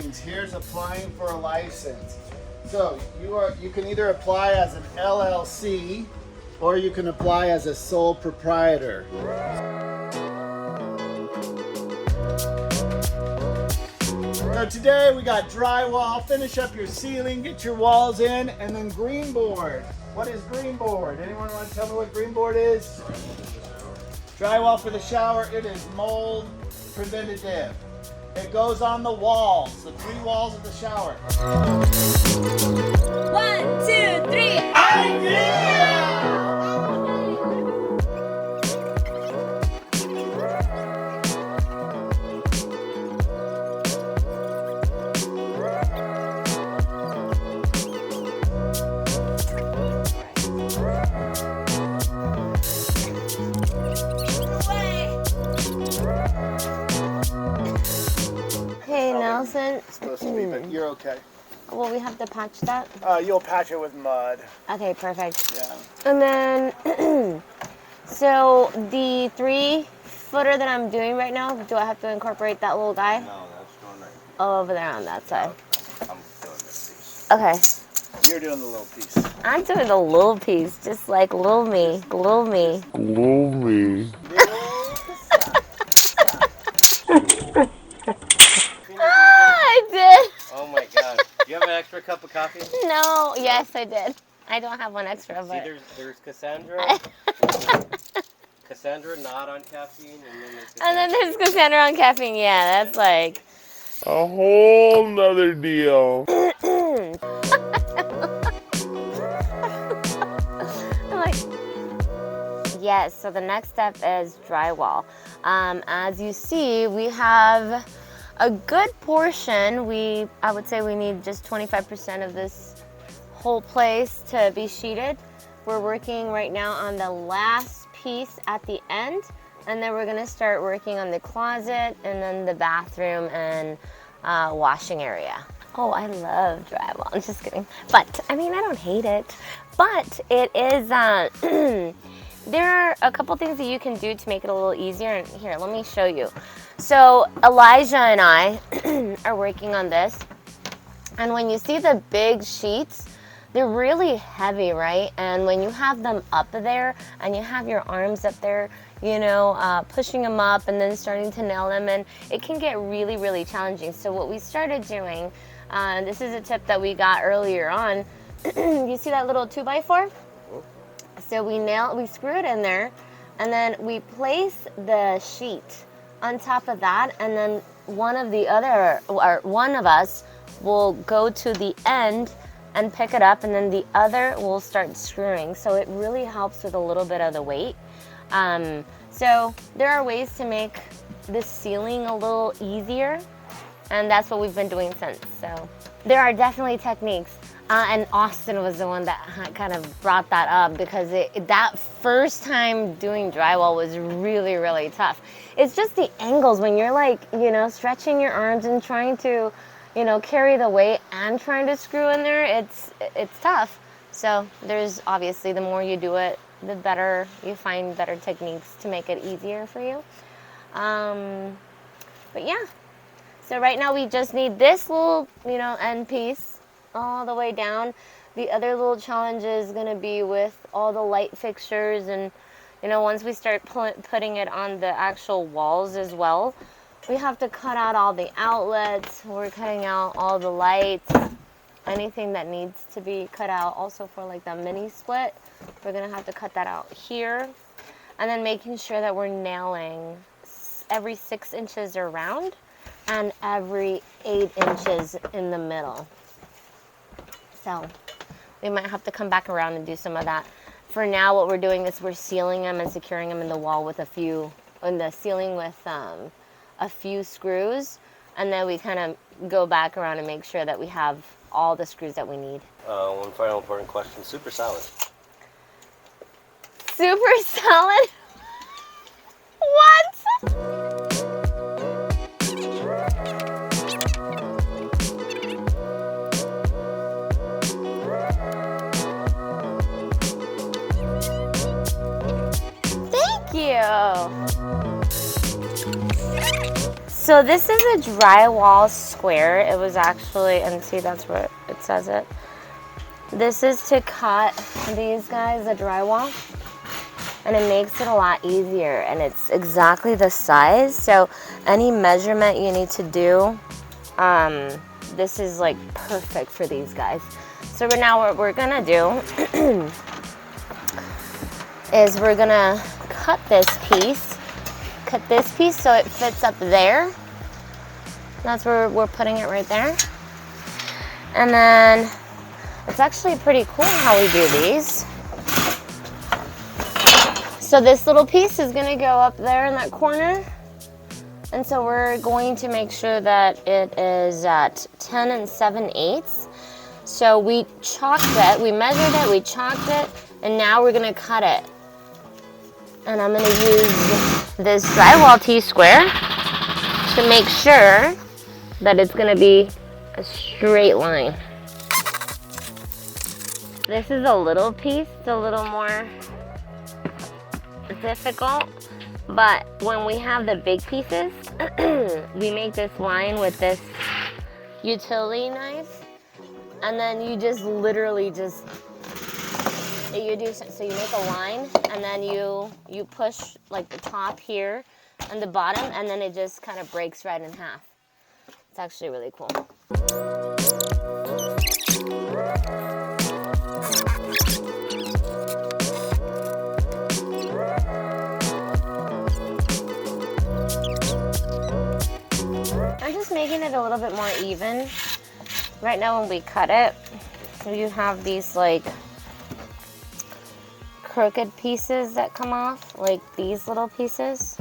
means. Here's applying for a license. So you can either apply as an LLC or you can apply as a sole proprietor. So today we got drywall, finish up your ceiling, get your walls in, and then green board. What is green board? Anyone want to tell me what green board is? Drywall for the shower. It is mold preventative. It goes on the walls, the 3 walls of the shower. 1, 2, 3. Idea! Hey Nelson. It's supposed to be, but you're okay. Well, we have to patch that. You'll patch it with mud. Okay, perfect. Yeah. And then, so the 3-footer that I'm doing right now, do I have to incorporate that little guy? No, that's going right. Oh, over there on that side. I'm doing this piece. Okay. You're doing the little piece. I'm doing the little piece, just like little me. Little me. Glue me. I did. Oh my god. Do you have an extra cup of coffee? No, yes, I did. I don't have one extra, See, but. there's Cassandra. Cassandra not on caffeine, and then there's Cassandra. And then there's Cassandra on caffeine. Yeah, that's like. A whole nother deal. I'm like, yes, so the next step is drywall. As you see, we have a good portion. I would say we need just 25% of this whole place to be sheeted. We're working right now on the last piece at the end, and then we're gonna start working on the closet and then the bathroom and washing area. Oh, I love drywall. I'm just kidding. But, I mean, I don't hate it. But it is, there are a couple things that you can do to make it a little easier. And here, let me show you. So Elijah and I are working on this. And when you see the big sheets, they're really heavy, right? And when you have them up there and you have your arms up there, you know, pushing them up and then starting to nail them in, it can get really, really challenging. So what we started doing, this is a tip that we got earlier on. You see that little 2x4? So we screw it in there, and then we place the sheet on top of that, and then one of us will go to the end and pick it up, and then the other will start screwing. So it really helps with a little bit of the weight. So there are ways to make this ceiling a little easier, and that's what we've been doing since. So there are definitely techniques. And Austin was the one that kind of brought that up, because that first time doing drywall was really, really tough. It's just the angles when you're like, you know, stretching your arms and trying to, you know, carry the weight and trying to screw in there. It's tough. So there's obviously, the more you do it, the better you find better techniques to make it easier for you. But yeah, so right now we just need this little, you know, end piece all the way down. The other little challenge is going to be with all the light fixtures, and you know, once we start putting it on the actual walls as well, we have to cut out all the outlets. We're cutting out all the lights, anything that needs to be cut out. Also for like the mini split, we're going to have to cut that out here, and then making sure that we're nailing every 6 inches around and every 8 inches in the middle. So we might have to come back around and do some of that. For now, what we're doing is we're sealing them and securing them in the wall with a few screws, and then we kind of go back around and make sure that we have all the screws that we need. One final important question: super salad. Super salad? What? So this is a drywall square. It was actually, and see, that's where it says it. This is to cut these guys, the drywall, and it makes it a lot easier, and it's exactly the size. So any measurement you need to do, this is like perfect for these guys. So right now what we're gonna do is we're gonna cut this piece so it fits up there. That's where we're putting it right there. And then it's actually pretty cool how we do these. So this little piece is gonna go up there in that corner. And so we're going to make sure that it is at 10 7/8. So we chalked it, we measured it, we chalked it, and now we're gonna cut it. And I'm gonna use this drywall T-square to make sure that it's gonna be a straight line. This is a little piece, it's a little more difficult, but when we have the big pieces, we make this line with this utility knife, and then you just literally just, you do, so you make a line, and then you push like the top here and the bottom, and then it just kind of breaks right in half. It's actually really cool. I'm just making it a little bit more even. Right now when we cut it, you have these like crooked pieces that come off, like these little pieces.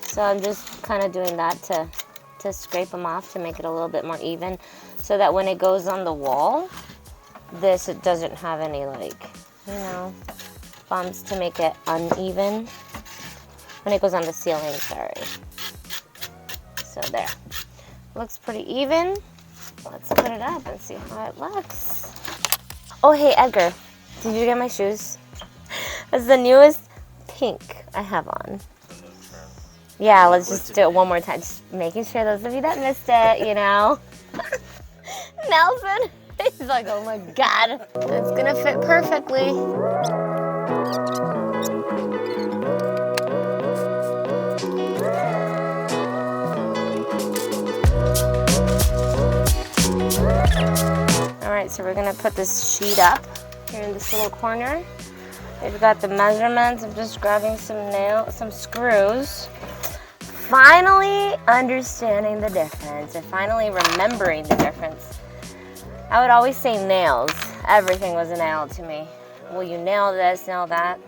So I'm just kind of doing that to scrape them off to make it a little bit more even, so that when it goes on the wall, it doesn't have any like, you know, bumps to make it uneven. When it goes on the ceiling, sorry. So there. Looks pretty even. Let's put it up and see how it looks. Oh, hey, Edgar, did you get my shoes? It's the newest pink I have on. Yeah, let's just do it one more time. Just making sure those of you that missed it, you know. Nelson, he's like, oh my God. It's gonna fit perfectly. All right, so we're gonna put this sheet up here in this little corner. We've got the measurements. I'm just grabbing some screws. Finally understanding the difference and finally remembering the difference. I would always say nails. Everything was a nail to me. Will you nail this, nail that?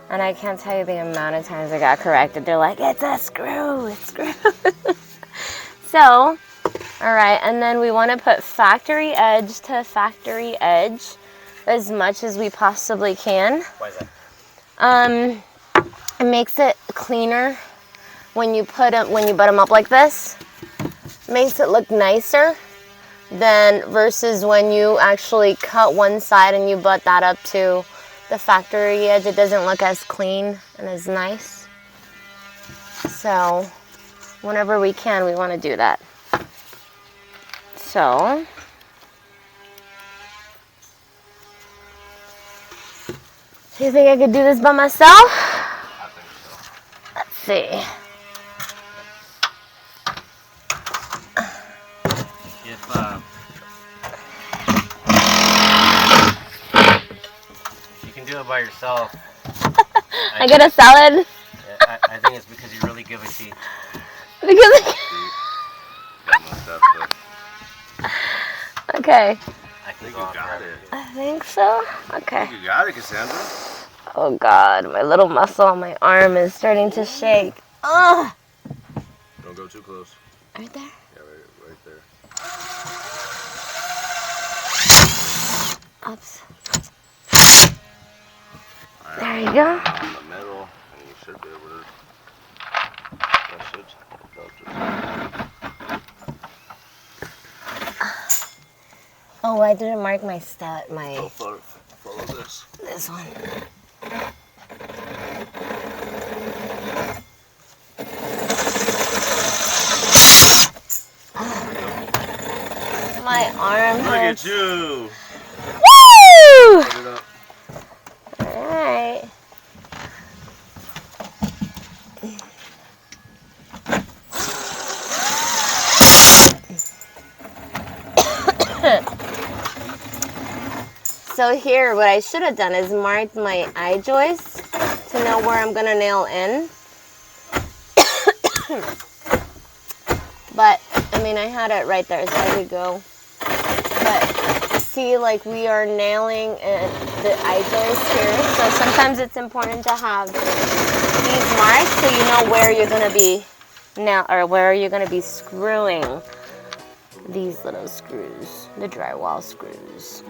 And I can't tell you the amount of times I got corrected. They're like, it's a screw, it's screw. So, all right, and then we want to put factory edge to factory edge as much as we possibly can. Why is that? It makes it cleaner when you butt them up like this. Makes it look nicer than versus when you actually cut one side and you butt that up to the factory edge. It doesn't look as clean and as nice. So whenever we can, we want to do that. So do you think I could do this by myself? I think so. Let's see. If you can do it by yourself, I get a salad? I think it's because you really give a teeth. Because okay. I think you got it. I think so. Okay. You got it, Cassandra. Oh God, my little muscle on my arm is starting to shake. Ugh. Don't go too close. Right there? Yeah, right there. Oops. Right, there you go. On the middle, and you should be able to. That should help just. Oh, I didn't mark my step. Oh, follow this. This one. arm Look hits. at you. Woo! Put it up. Alright. So here, what I should have done is marked my eye joist to know where I'm gonna nail in. But, I mean, I had it right there, so I could go. But, see, like, we are nailing the eye joist here. So sometimes it's important to have these marks so you know where you're gonna be where you're gonna be screwing these little screws, the drywall screws.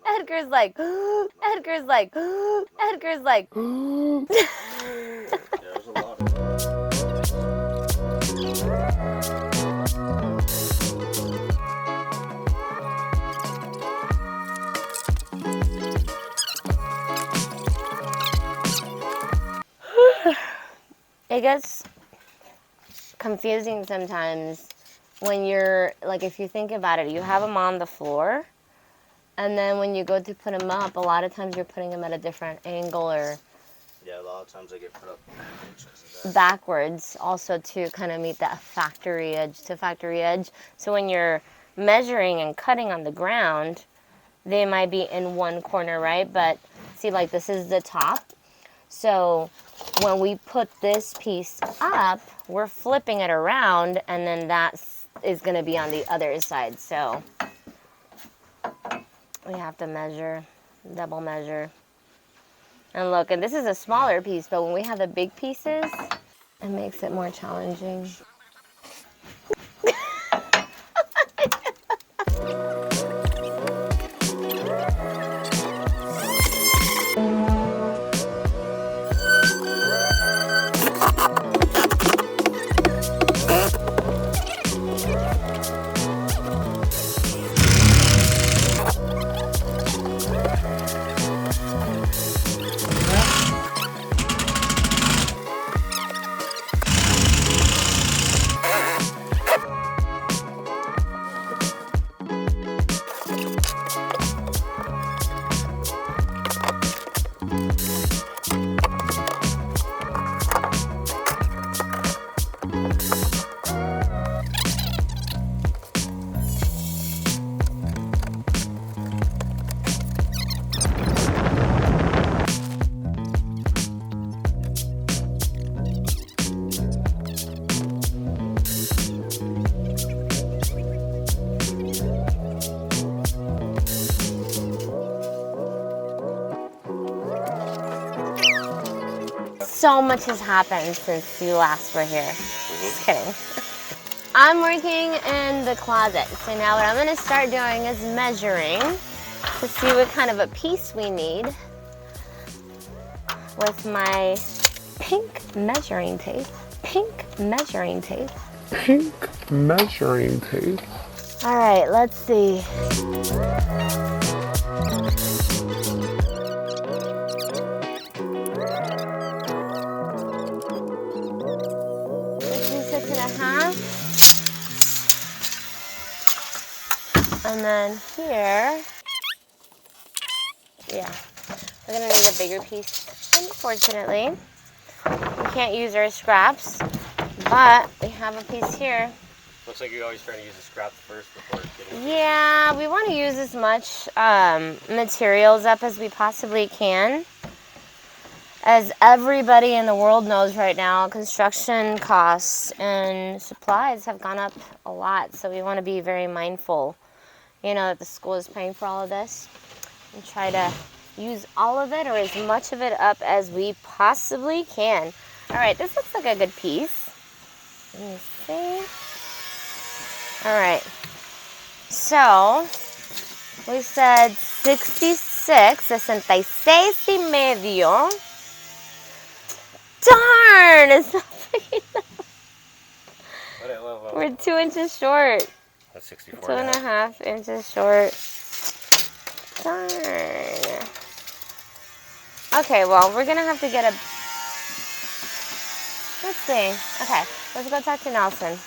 Edgar's like, Edgar's like, Edgar's like. There's a lot of It gets confusing sometimes when you're, like, if you think about it, you have them on the floor, and then when you go to put them up, a lot of times you're putting them at a different angle or Yeah, a lot of times they get put up backwards 'cause of that. backwards, also to kind of meet that factory edge to factory edge. So when you're measuring and cutting on the ground, they might be in one corner, right? But see, like, this is the top. So when we put this piece up, we're flipping it around, and then that is going to be on the other side. So we have to measure, double measure. And look, and this is a smaller piece, but when we have the big pieces, it makes it more challenging. So much has happened since you last were here. Just kidding. I'm working in the closet. So now what I'm gonna start doing is measuring to see what kind of a piece we need with my pink measuring tape. Pink measuring tape. Pink measuring tape. All right, let's see. And then here, yeah, we're gonna need a bigger piece. Unfortunately, we can't use our scraps, but we have a piece here. Looks like you're always trying to use the scraps first before getting. Yeah, we want to use as much materials up as we possibly can. As everybody in the world knows right now, construction costs and supplies have gone up a lot, so we want to be very mindful, you know, that the school is paying for all of this, and try to use all of it or as much of it up as we possibly can. All right, this looks like a good piece. Let me see. All right, so we said 66.y medio. Darn, it's not big enough. We're 2 inches short. That's 64. 2.5 inches short. Darn. Okay, well, we're gonna have to get a... Let's see. Okay, let's go talk to Nelson.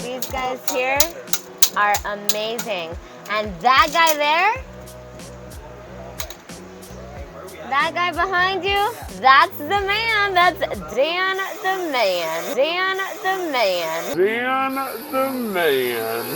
These guys here are amazing. And that guy there, that guy behind you, that's the man. That's Dan the Man. Dan the Man. Dan the Man.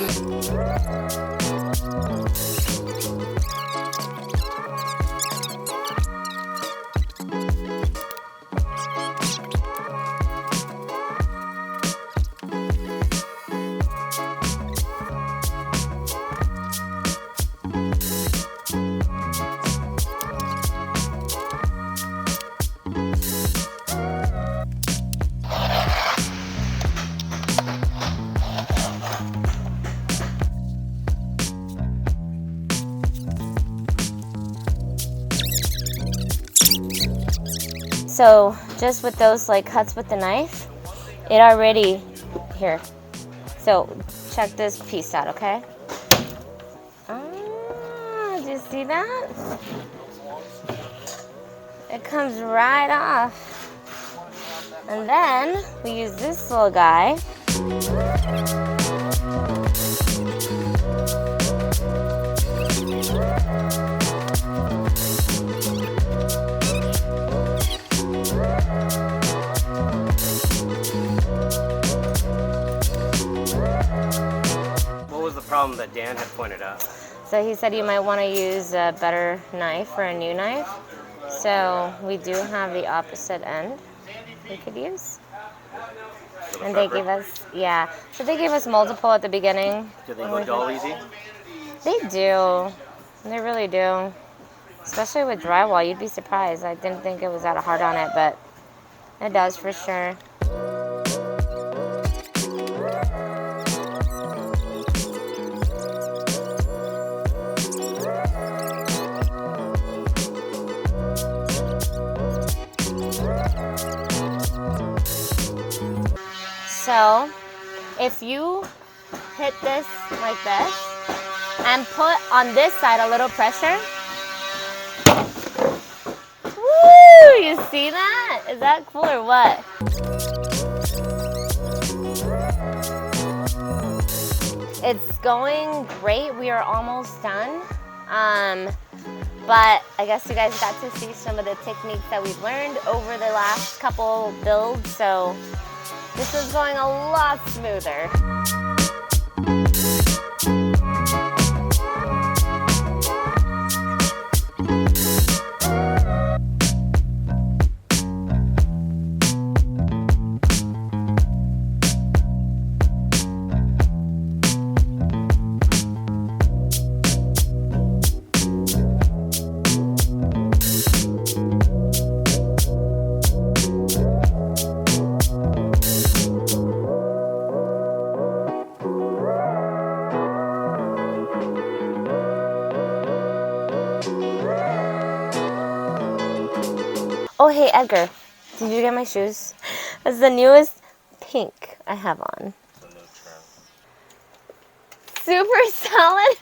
So just with those like cuts with the knife, it already, here. So check this piece out, okay? Ah, do you see that? It comes right off. And then we use this little guy. What was the problem that Dan had pointed out? So he said you might want to use a better knife or a new knife. So we do have the opposite end we could use. And they gave us, yeah. So they gave us multiple at the beginning. Do they go dull easy? They do. They really do. Especially with drywall, you'd be surprised. I didn't think it was that hard on it, but it does for sure. So, if you hit this like this and put on this side a little pressure, woo! You see that? Is that cool or what? It's going great. We are almost done. But I guess you guys got to see some of the techniques that we've learned over the last couple builds. So this is going a lot smoother. Oh, hey, Edgar, did you get my shoes? It's the newest pink I have on. Super solid.